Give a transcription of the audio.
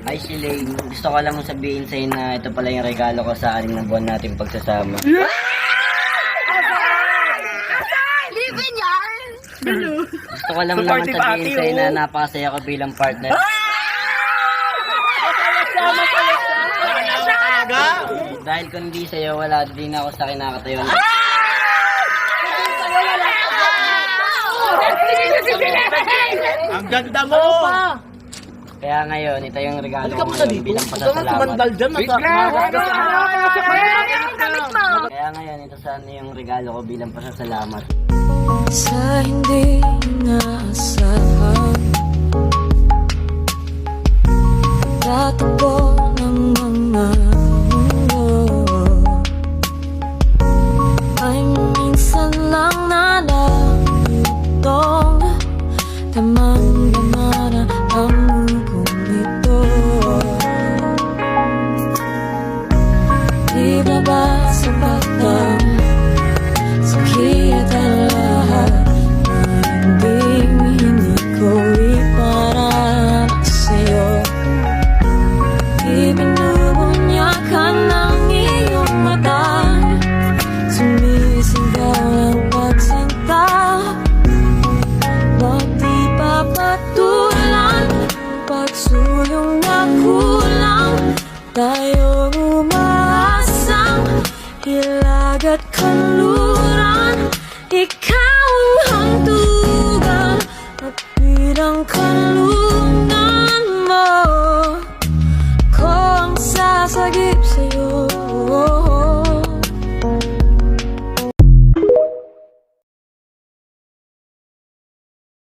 Ay, Shilane, gusto ko lang sabihin sa'yo na ito pala yung regalo ko sa 6 na buwan natin pagsasama. Libre niyan! Gusto ko lang naman sabihin sa'yo na napakasaya ko bilang partner. Dahil kung hindi sa'yo, wala din ako sa kinakatayo. Ang ganda mo! Kaya ngayon, ito yung regalo ko ngayon bilang pasasalamat. Kaya ngayon, ito sana yung regalo ko bilang pasasalamat. Sa hindi inaasahan, tatakbo ng mga mundo, ay minsan lang nalalutong damang-dama na ang mugong ito. Di ba ba sapat ang sakit at lahat na hindi ko iparang sa'yo? Ibinubunya ka ng iyong mata, sumisigaw ang pagsinta. Ba't di papatulan ang pagsulong na kulang? Tayo umaasang hilag at kanluran, ikaw ang hangtugan at bilang ka